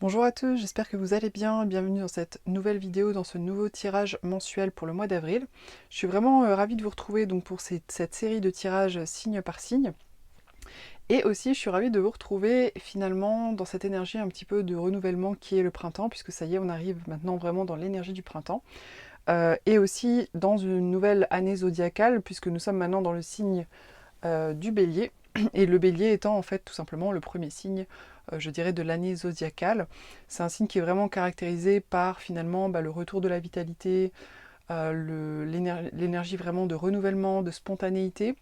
Bonjour à tous, j'espère que vous allez bien. Bienvenue dans cette nouvelle vidéo, dans ce nouveau tirage mensuel pour le mois d'avril. Je suis vraiment ravie de vous retrouver donc pour cette série de tirages signe par signe. Et aussi, je suis ravie de vous retrouver finalement dans cette énergie un petit peu de renouvellement qui est le printemps, puisque ça y est, on arrive maintenant vraiment dans l'énergie du printemps. Et aussi dans une nouvelle année zodiacale, puisque nous sommes maintenant dans le signe du bélier. Et le bélier étant en fait tout simplement le premier signe, je dirais, de l'année zodiacale. C'est un signe qui est vraiment caractérisé par finalement le retour de la vitalité, l'énergie vraiment de renouvellement, de spontanéité,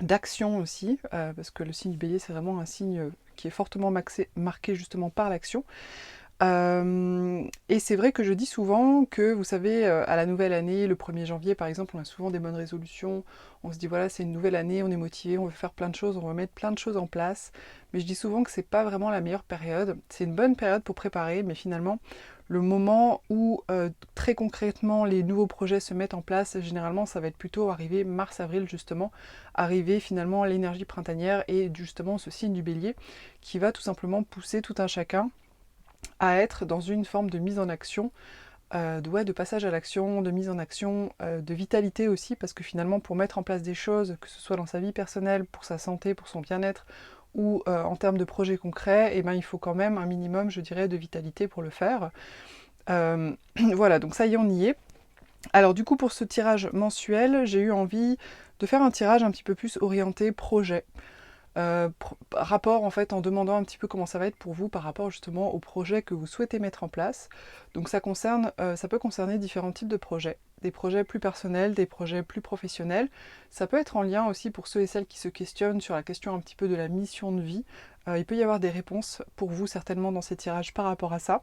d'action aussi, parce que le signe du bélier c'est vraiment un signe qui est fortement marqué justement par l'action. Et c'est vrai que je dis souvent que, vous savez, à la nouvelle année, le 1er janvier par exemple, on a souvent des bonnes résolutions, on se dit voilà c'est une nouvelle année, on est motivé, on veut faire plein de choses, on veut mettre plein de choses en place, mais je dis souvent que c'est pas vraiment la meilleure période, c'est une bonne période pour préparer, mais finalement le moment où très concrètement les nouveaux projets se mettent en place, généralement ça va être plutôt arrivé mars-avril justement, arriver finalement l'énergie printanière et justement ce signe du bélier qui va tout simplement pousser tout un chacun à être dans une forme de mise en action, de passage à l'action, de mise en action, de vitalité aussi, parce que finalement pour mettre en place des choses, que ce soit dans sa vie personnelle, pour sa santé, pour son bien-être, ou en termes de projets concrets, eh ben, il faut quand même un minimum, je dirais, de vitalité pour le faire. Voilà, donc ça y est, on y est. Alors du coup, pour ce tirage mensuel, j'ai eu envie de faire un tirage un petit peu plus orienté projet. Rapport en fait en demandant un petit peu comment ça va être pour vous par rapport justement au projet que vous souhaitez mettre en place. Donc ça peut concerner différents types de projets. Des projets plus personnels, des projets plus professionnels. Ça peut être en lien aussi pour ceux et celles qui se questionnent sur la question un petit peu de la mission de vie. Il peut y avoir des réponses pour vous certainement dans ces tirages par rapport à ça.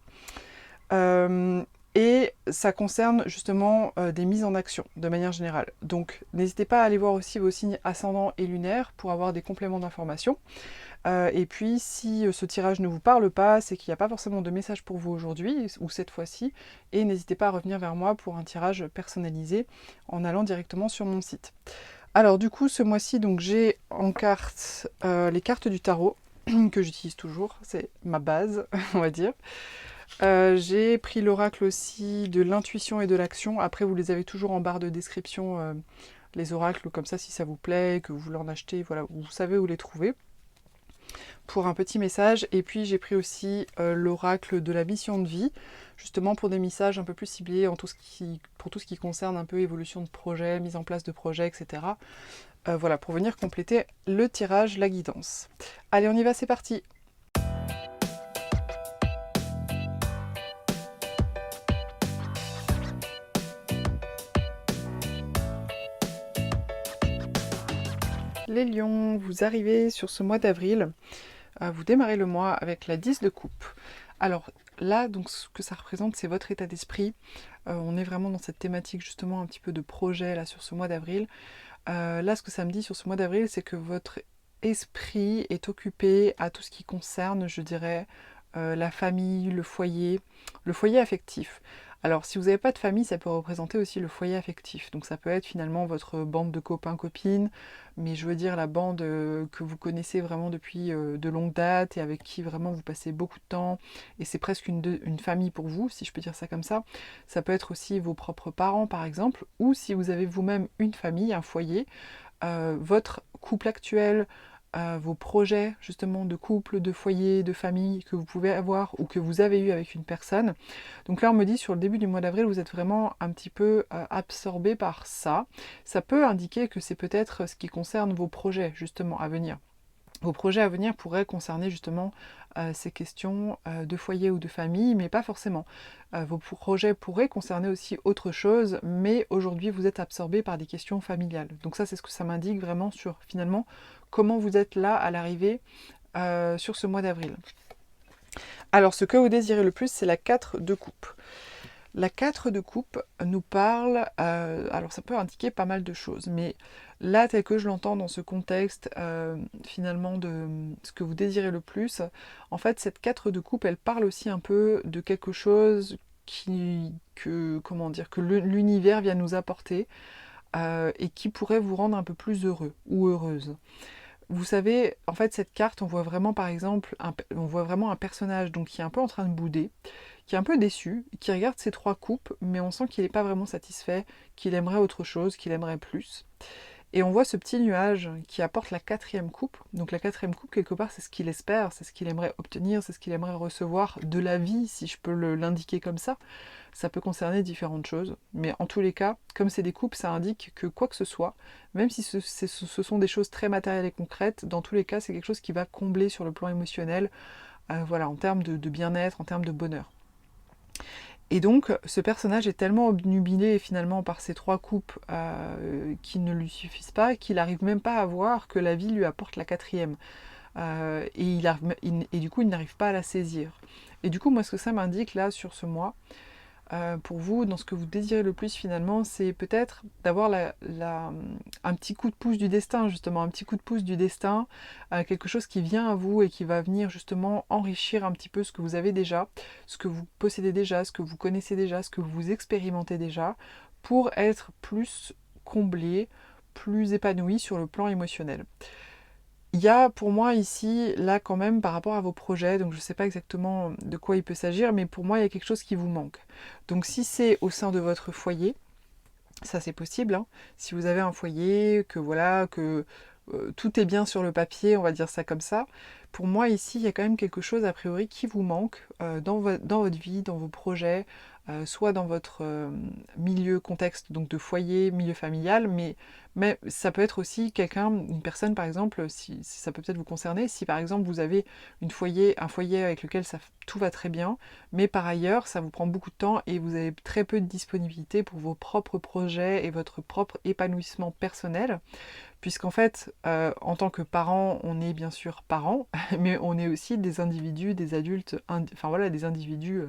Euh, et ça concerne justement des mises en action de manière générale. Donc n'hésitez pas à aller voir aussi vos signes ascendants et lunaires pour avoir des compléments d'information. Et puis si ce tirage ne vous parle pas, c'est qu'il n'y a pas forcément de message pour vous aujourd'hui ou cette fois-ci. Et n'hésitez pas à revenir vers moi pour un tirage personnalisé en allant directement sur mon site. Alors du coup ce mois-ci donc j'ai en carte les cartes du tarot que j'utilise toujours, c'est ma base on va dire. J'ai pris l'oracle aussi de l'intuition et de l'action. Après, vous les avez toujours en barre de description, les oracles, comme ça, si ça vous plaît, que vous voulez en acheter, voilà, vous savez où les trouver. Pour un petit message. Et puis, j'ai pris aussi l'oracle de la mission de vie, justement pour des messages un peu plus ciblés pour tout ce qui concerne un peu évolution de projet, mise en place de projet, etc. Voilà, pour venir compléter le tirage, la guidance. Allez, on y va, c'est parti! Les lions, vous arrivez sur ce mois d'avril, vous démarrez le mois avec la 10 de coupe. Alors là, donc, ce que ça représente, c'est votre état d'esprit. On est vraiment dans cette thématique justement un petit peu de projet là sur ce mois d'avril. Là, ce que ça me dit sur ce mois d'avril, c'est que votre esprit est occupé à tout ce qui concerne, je dirais, la famille, le foyer affectif. Alors, si vous n'avez pas de famille, ça peut représenter aussi le foyer affectif. Donc, ça peut être finalement votre bande de copains-copines, mais je veux dire la bande que vous connaissez vraiment depuis de longues dates et avec qui vraiment vous passez beaucoup de temps. Et c'est presque une famille pour vous, si je peux dire ça comme ça. Ça peut être aussi vos propres parents, par exemple, ou si vous avez vous-même une famille, un foyer, votre couple actuel, vos projets justement de couple, de foyer, de famille que vous pouvez avoir ou que vous avez eu avec une personne. Donc là on me dit sur le début du mois d'avril vous êtes vraiment un petit peu absorbé par ça. Ça peut indiquer que c'est peut-être ce qui concerne vos projets justement à venir. Vos projets à venir pourraient concerner justement ces questions de foyer ou de famille, mais pas forcément. Vos projets pourraient concerner aussi autre chose, mais aujourd'hui vous êtes absorbé par des questions familiales. Donc ça c'est ce que ça m'indique vraiment sur finalement comment vous êtes là à l'arrivée sur ce mois d'avril. Alors ce que vous désirez le plus, c'est la 4 de coupe. La 4 de coupe nous parle, alors ça peut indiquer pas mal de choses, mais là, tel que je l'entends dans ce contexte, finalement, de ce que vous désirez le plus, en fait, cette 4 de coupe, elle parle aussi un peu de quelque chose que l'univers vient nous apporter et qui pourrait vous rendre un peu plus heureux ou heureuse. Vous savez, en fait, cette carte, on voit vraiment, par exemple, on voit vraiment un personnage donc, qui est un peu en train de bouder, qui est un peu déçu, qui regarde ses 3 coupes, mais on sent qu'il n'est pas vraiment satisfait, qu'il aimerait autre chose, qu'il aimerait plus. Et on voit ce petit nuage qui apporte la 4e coupe. Donc la 4e coupe, quelque part, c'est ce qu'il espère, c'est ce qu'il aimerait obtenir, c'est ce qu'il aimerait recevoir de la vie, si je peux l'indiquer comme ça. Ça peut concerner différentes choses. Mais en tous les cas, comme c'est des coupes, ça indique que quoi que ce soit, même si ce sont des choses très matérielles et concrètes, dans tous les cas, c'est quelque chose qui va combler sur le plan émotionnel, voilà, en termes de bien-être, en termes de bonheur. Et donc, ce personnage est tellement obnubilé finalement par ces 3 coupes qui ne lui suffisent pas, qu'il n'arrive même pas à voir que la vie lui apporte la 4e. Et du coup, il n'arrive pas à la saisir. Et du coup, moi, ce que ça m'indique là sur ce mois, pour vous, dans ce que vous désirez le plus finalement, c'est peut-être d'avoir un petit coup de pouce du destin, justement, un petit coup de pouce du destin, quelque chose qui vient à vous et qui va venir justement enrichir un petit peu ce que vous avez déjà, ce que vous possédez déjà, ce que vous connaissez déjà, ce que vous expérimentez déjà, pour être plus comblé, plus épanoui sur le plan émotionnel. Il y a pour moi ici, là quand même, par rapport à vos projets, donc je ne sais pas exactement de quoi il peut s'agir, mais pour moi il y a quelque chose qui vous manque. Donc si c'est au sein de votre foyer, ça c'est possible, hein. Si vous avez un foyer, que voilà, que tout est bien sur le papier, on va dire ça comme ça, pour moi ici il y a quand même quelque chose a priori qui vous manque dans votre vie, dans vos projets, soit dans votre milieu, contexte donc de foyer, milieu familial, mais ça peut être aussi quelqu'un, une personne par exemple, si ça peut peut-être vous concerner, si par exemple vous avez un foyer avec lequel tout va très bien, mais par ailleurs ça vous prend beaucoup de temps et vous avez très peu de disponibilité pour vos propres projets et votre propre épanouissement personnel. Puisqu'en fait, en tant que parents, on est bien sûr parents, mais on est aussi des individus, des adultes, enfin voilà, des individus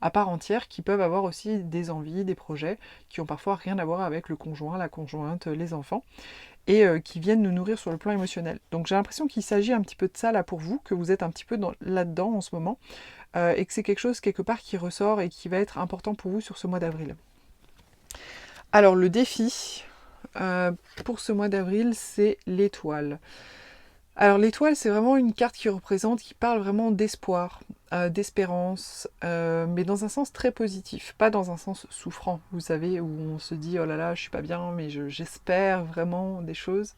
à part entière qui peuvent avoir aussi des envies, des projets qui ont parfois rien à voir avec le conjoint, la conjointe, les enfants, et qui viennent nous nourrir sur le plan émotionnel. Donc j'ai l'impression qu'il s'agit un petit peu de ça là pour vous, que vous êtes un petit peu là-dedans en ce moment, et que c'est quelque chose quelque part qui ressort et qui va être important pour vous sur ce mois d'avril. Alors le défi, pour ce mois d'avril, c'est l'étoile. Alors l'étoile, c'est vraiment une carte qui parle vraiment d'espoir, d'espérance, mais dans un sens très positif, pas dans un sens souffrant, vous savez, où on se dit oh là là, je suis pas bien, mais j'espère vraiment des choses.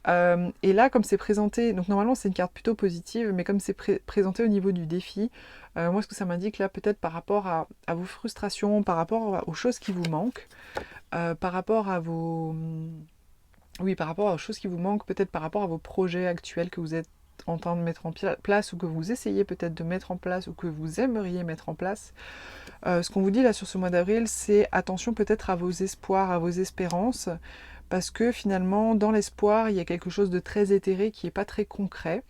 Et là, comme c'est présenté, donc normalement c'est une carte plutôt positive, mais comme c'est présenté au niveau du défi, moi ce que ça m'indique là, peut-être par rapport à vos frustrations, par rapport aux choses qui vous manquent, par rapport à vos... Oui, par rapport aux choses qui vous manquent, peut-être par rapport à vos projets actuels que vous êtes en train de mettre en place ou que vous essayez peut-être de mettre en place ou que vous aimeriez mettre en place. Ce qu'on vous dit là sur ce mois d'avril, c'est attention peut-être à vos espoirs, à vos espérances, parce que finalement, dans l'espoir, il y a quelque chose de très éthéré qui n'est pas très concret,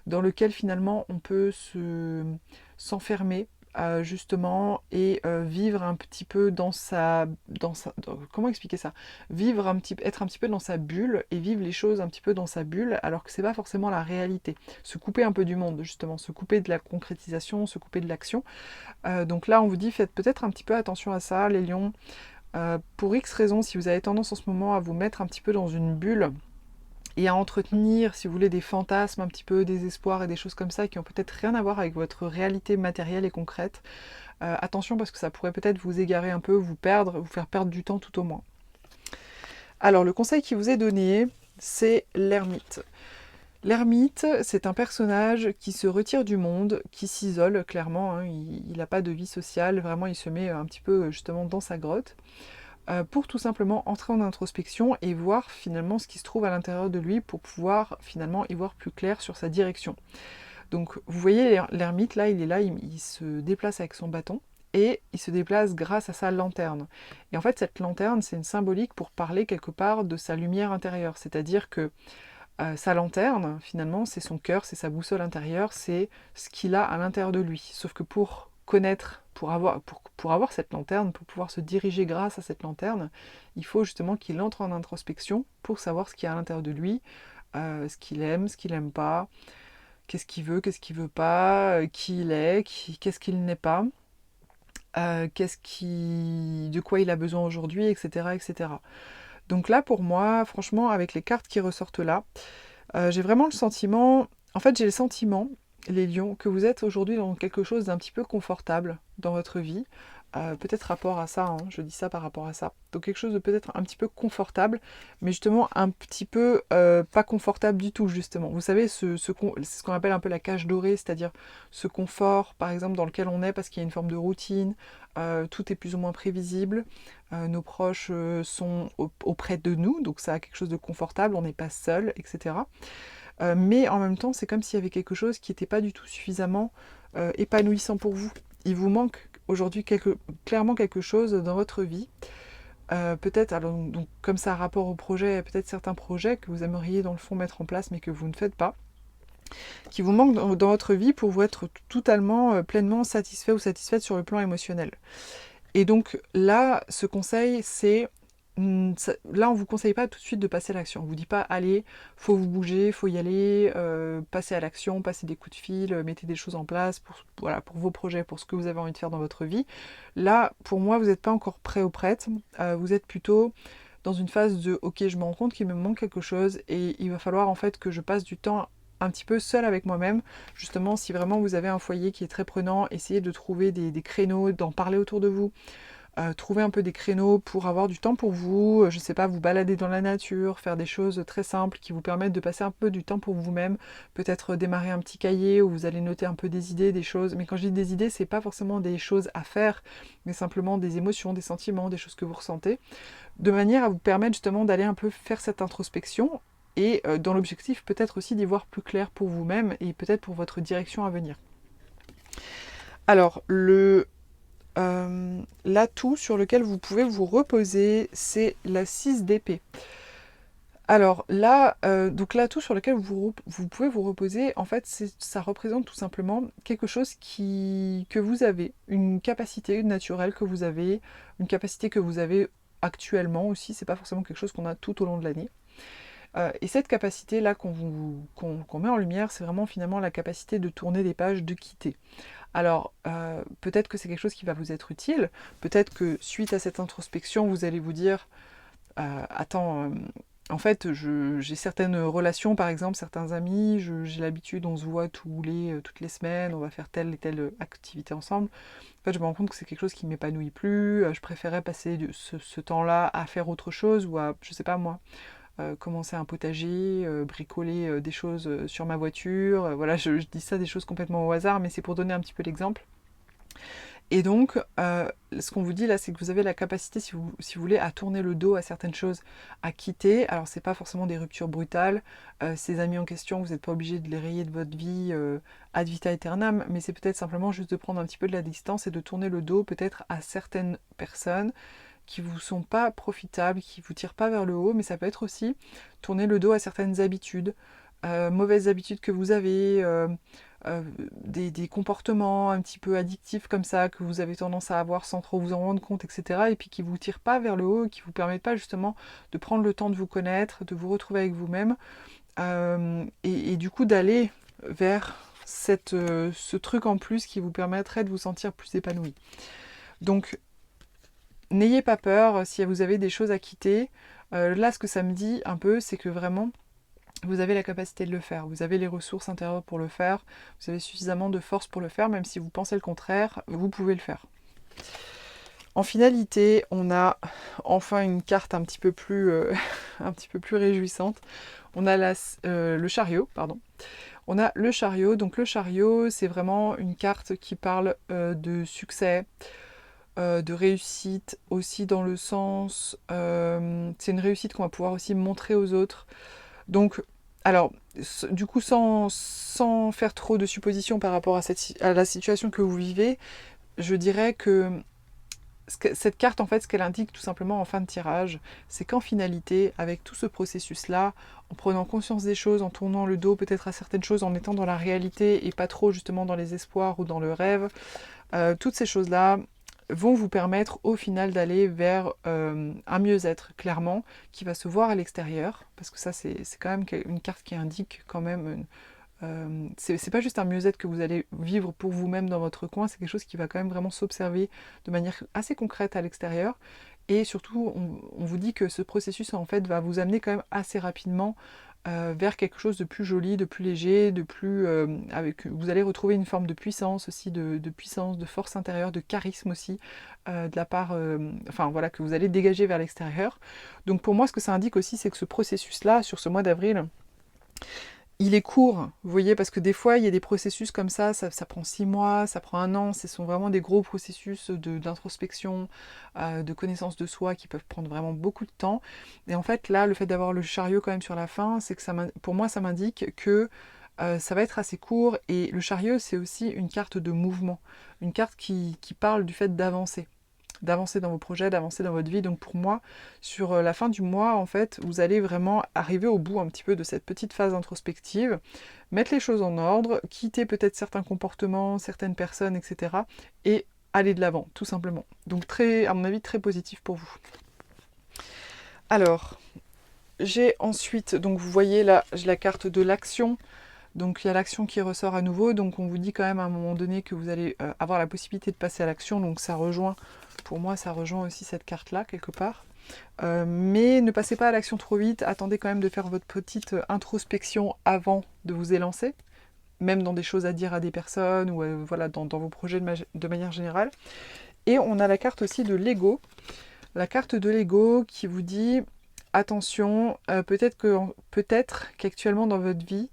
dans lequel finalement on peut s'enfermer justement et vivre un petit peu comment expliquer ça, être un petit peu dans sa bulle et vivre les choses un petit peu dans sa bulle alors que c'est pas forcément la réalité, se couper un peu du monde justement, se couper de la concrétisation, se couper de l'action. Donc là on vous dit faites peut-être un petit peu attention à ça les lions. Pour X raisons, si vous avez tendance en ce moment à vous mettre un petit peu dans une bulle et à entretenir, si vous voulez, des fantasmes, un petit peu des espoirs et des choses comme ça qui ont peut-être rien à voir avec votre réalité matérielle et concrète. Attention parce que ça pourrait peut-être vous égarer un peu, vous perdre, vous faire perdre du temps tout au moins. Alors le conseil qui vous est donné, c'est l'ermite. L'ermite, c'est un personnage qui se retire du monde, qui s'isole clairement, hein, il n'a pas de vie sociale, vraiment il se met un petit peu justement dans sa grotte. Pour tout simplement entrer en introspection et voir finalement ce qui se trouve à l'intérieur de lui pour pouvoir finalement y voir plus clair sur sa direction. Donc vous voyez l'ermite là, il se déplace avec son bâton et il se déplace grâce à sa lanterne. Et en fait cette lanterne c'est une symbolique pour parler quelque part de sa lumière intérieure, c'est-à-dire que sa lanterne finalement c'est son cœur, c'est sa boussole intérieure, c'est ce qu'il a à l'intérieur de lui. Sauf que pour connaître, pour avoir cette lanterne, pour pouvoir se diriger grâce à cette lanterne, il faut justement qu'il entre en introspection pour savoir ce qu'il y a à l'intérieur de lui, ce qu'il aime pas, qu'est-ce qu'il veut pas, qui il est, qu'est-ce qu'il n'est pas, de quoi il a besoin aujourd'hui, etc., etc. Donc là, pour moi, franchement, avec les cartes qui ressortent là, J'ai vraiment le sentiment, en fait j'ai le sentiment, les lions, que vous êtes aujourd'hui dans quelque chose d'un petit peu confortable dans votre vie. Peut-être rapport à ça, hein, je dis ça par rapport à ça. Donc quelque chose de peut-être un petit peu confortable, mais justement un petit peu pas confortable du tout, justement. Vous savez, c'est ce qu'on appelle un peu la cage dorée, c'est-à-dire ce confort, par exemple, dans lequel on est parce qu'il y a une forme de routine, tout est plus ou moins prévisible, nos proches sont auprès de nous, donc ça a quelque chose de confortable, on n'est pas seul, etc. Mais en même temps, c'est comme s'il y avait quelque chose qui n'était pas du tout suffisamment épanouissant pour vous. Il vous manque aujourd'hui clairement quelque chose dans votre vie. Peut-être, alors donc, comme ça, rapport au projet, peut-être certains projets que vous aimeriez dans le fond mettre en place mais que vous ne faites pas, qui vous manquent dans votre vie pour vous être totalement, pleinement satisfait ou satisfaite sur le plan émotionnel. Et donc là, ce conseil, c'est... Là, on ne vous conseille pas tout de suite de passer à l'action. On ne vous dit pas, allez, faut vous bouger, faut y aller, passer à l'action, passer des coups de fil, mettez des choses en place pour, voilà, pour vos projets, pour ce que vous avez envie de faire dans votre vie. Là, pour moi, vous n'êtes pas encore prêt ou prête. Vous êtes plutôt dans une phase de, ok, je me rends compte qu'il me manque quelque chose et il va falloir en fait que je passe du temps un petit peu seul avec moi-même. Justement, si vraiment vous avez un foyer qui est très prenant, essayez de trouver des créneaux, d'en parler autour de vous. Trouver un peu des créneaux pour avoir du temps pour vous, je sais pas, vous balader dans la nature, faire des choses très simples qui vous permettent de passer un peu du temps pour vous-même, peut-être démarrer un petit cahier où vous allez noter un peu des idées, des choses, mais quand je dis des idées, c'est pas forcément des choses à faire, mais simplement des émotions, des sentiments, des choses que vous ressentez, de manière à vous permettre justement d'aller un peu faire cette introspection et dans l'objectif peut-être aussi d'y voir plus clair pour vous-même et peut-être pour votre direction à venir. Alors, l'atout sur lequel vous pouvez vous reposer, c'est la 6 d'épée. Alors là, donc l'atout sur lequel vous pouvez vous reposer, en fait, ça représente tout simplement quelque chose que vous avez, une capacité naturelle que vous avez, une capacité que vous avez actuellement aussi, c'est pas forcément quelque chose qu'on a tout au long de l'année. Et cette capacité-là qu'on met en lumière, c'est vraiment finalement la capacité de tourner des pages, de quitter. Alors, peut-être que c'est quelque chose qui va vous être utile, peut-être que suite à cette introspection, vous allez vous dire attends, en fait, j'ai certaines relations, par exemple, certains amis, j'ai l'habitude, on se voit toutes les semaines, on va faire telle et telle activité ensemble. En fait, je me rends compte que c'est quelque chose qui ne m'épanouit plus, je préférais passer ce temps-là à faire autre chose ou à, je sais pas moi, commencer un potager, bricoler des choses sur ma voiture. Voilà, je dis ça des choses complètement au hasard, mais c'est pour donner un petit peu l'exemple. Et donc, ce qu'on vous dit là, c'est que vous avez la capacité, si vous voulez, à tourner le dos à certaines choses, à quitter. Alors, c'est pas forcément des ruptures brutales. Ces amis en question, vous n'êtes pas obligé de les rayer de votre vie ad vita aeternam, mais c'est peut-être simplement juste de prendre un petit peu de la distance et de tourner le dos peut-être à certaines personnes qui vous sont pas profitables, qui vous tirent pas vers le haut, mais ça peut être aussi tourner le dos à certaines habitudes, mauvaises habitudes que vous avez, des comportements un petit peu addictifs comme ça, que vous avez tendance à avoir sans trop vous en rendre compte, etc. Et puis qui vous tirent pas vers le haut, qui vous permettent pas justement de prendre le temps de vous connaître, de vous retrouver avec vous-même, et du coup d'aller vers ce truc en plus qui vous permettrait de vous sentir plus épanoui. Donc, n'ayez pas peur si vous avez des choses à quitter. Là, ce que ça me dit un peu, c'est que vraiment, vous avez la capacité de le faire. Vous avez les ressources intérieures pour le faire. Vous avez suffisamment de force pour le faire, même si vous pensez le contraire, vous pouvez le faire. En finalité, on a enfin une carte un petit peu plus, un petit peu plus réjouissante. On a le chariot, pardon. On a le chariot. Donc le chariot, c'est vraiment une carte qui parle de succès, de réussite, aussi dans le sens... c'est une réussite qu'on va pouvoir aussi montrer aux autres. Donc, alors, du coup, sans faire trop de suppositions par rapport à la situation que vous vivez, je dirais que cette carte, en fait, ce qu'elle indique tout simplement en fin de tirage, c'est qu'en finalité, avec tout ce processus-là, en prenant conscience des choses, en tournant le dos peut-être à certaines choses, en étant dans la réalité et pas trop justement dans les espoirs ou dans le rêve, toutes ces choses-là vont vous permettre au final d'aller vers un mieux-être, clairement, qui va se voir à l'extérieur, parce que ça c'est quand même une carte qui indique quand même... c'est pas juste un mieux-être que vous allez vivre pour vous-même dans votre coin, c'est quelque chose qui va quand même vraiment s'observer de manière assez concrète à l'extérieur. Et surtout, on vous dit que ce processus en fait va vous amener quand même assez rapidement vers quelque chose de plus joli, de plus léger, de plus vous allez retrouver une forme de puissance aussi, de puissance, de force intérieure, de charisme aussi, de la part, enfin voilà, que vous allez dégager vers l'extérieur. Donc pour moi, ce que ça indique aussi, c'est que ce processus-là, sur ce mois d'avril, il est court, vous voyez, parce que des fois, il y a des processus comme ça prend 6 mois, ça prend 1 an, ce sont vraiment des gros processus d'introspection, de connaissance de soi qui peuvent prendre vraiment beaucoup de temps. Et en fait, là, le fait d'avoir le chariot quand même sur la fin, c'est que pour moi, ça m'indique que ça va être assez court. Et le chariot, c'est aussi une carte de mouvement, une carte qui parle du fait d'avancer dans vos projets, d'avancer dans votre vie. Donc pour moi, sur la fin du mois, en fait, vous allez vraiment arriver au bout un petit peu de cette petite phase introspective, mettre les choses en ordre, quitter peut-être certains comportements, certaines personnes, etc. et aller de l'avant, tout simplement. Donc très, à mon avis, très positif pour vous. Alors, j'ai ensuite, donc vous voyez là, j'ai la carte de l'action. Donc il y a l'action qui ressort à nouveau, donc on vous dit quand même à un moment donné que vous allez avoir la possibilité de passer à l'action, donc ça rejoint, pour moi ça rejoint aussi cette carte-là quelque part. Mais ne passez pas à l'action trop vite, attendez quand même de faire votre petite introspection avant de vous élancer, même dans des choses à dire à des personnes, ou voilà, dans vos projets de manière générale. Et on a la carte aussi de l'ego, la carte de l'ego qui vous dit, attention, peut-être qu'actuellement dans votre vie,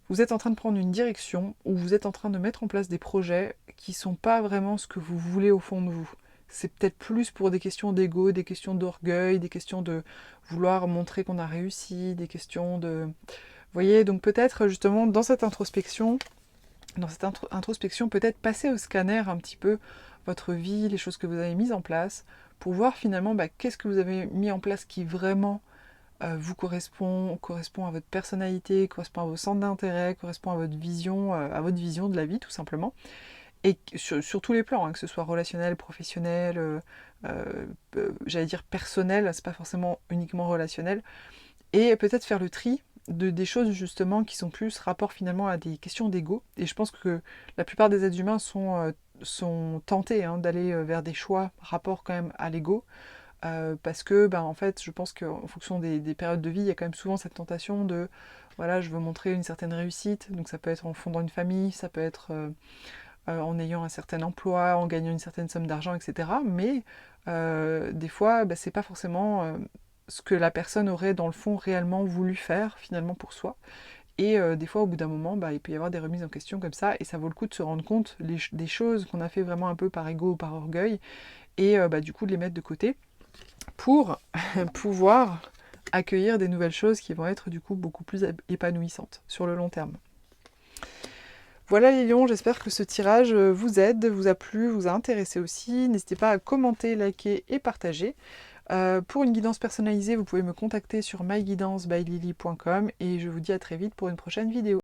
vous êtes en train de prendre une direction ou vous êtes en train de mettre en place des projets qui ne sont pas vraiment ce que vous voulez au fond de vous. C'est peut-être plus pour des questions d'ego, des questions d'orgueil, des questions de vouloir montrer qu'on a réussi, des questions de... Vous voyez, donc peut-être justement dans cette introspection, peut-être passer au scanner un petit peu votre vie, les choses que vous avez mises en place, pour voir finalement qu'est-ce que vous avez mis en place qui vraiment vous correspond à votre personnalité, correspond à vos centres d'intérêt, correspond à votre vision de la vie tout simplement. Et sur tous les plans, hein, que ce soit relationnel, professionnel, j'allais dire personnel, c'est pas forcément uniquement relationnel. Et peut-être faire le tri des choses justement qui sont plus rapport finalement à des questions d'ego. Et je pense que la plupart des êtres humains sont tentés d'aller vers des choix rapport quand même à l'ego. Parce que en fait je pense qu'en fonction des périodes de vie il y a quand même souvent cette tentation de voilà, je veux montrer une certaine réussite, donc ça peut être en fondant une famille, ça peut être en ayant un certain emploi, en gagnant une certaine somme d'argent, etc. Mais des fois c'est pas forcément ce que la personne aurait dans le fond réellement voulu faire finalement pour soi. Et des fois au bout d'un moment il peut y avoir des remises en question comme ça, et ça vaut le coup de se rendre compte des choses qu'on a fait vraiment un peu par ego ou par orgueil, et du coup de les mettre de côté pour pouvoir accueillir des nouvelles choses qui vont être du coup beaucoup plus épanouissantes sur le long terme. Voilà les lions, j'espère que ce tirage vous aide, vous a plu, vous a intéressé aussi. N'hésitez pas à commenter, liker et partager. Pour une guidance personnalisée, vous pouvez me contacter sur myguidancebyLily.com et je vous dis à très vite pour une prochaine vidéo.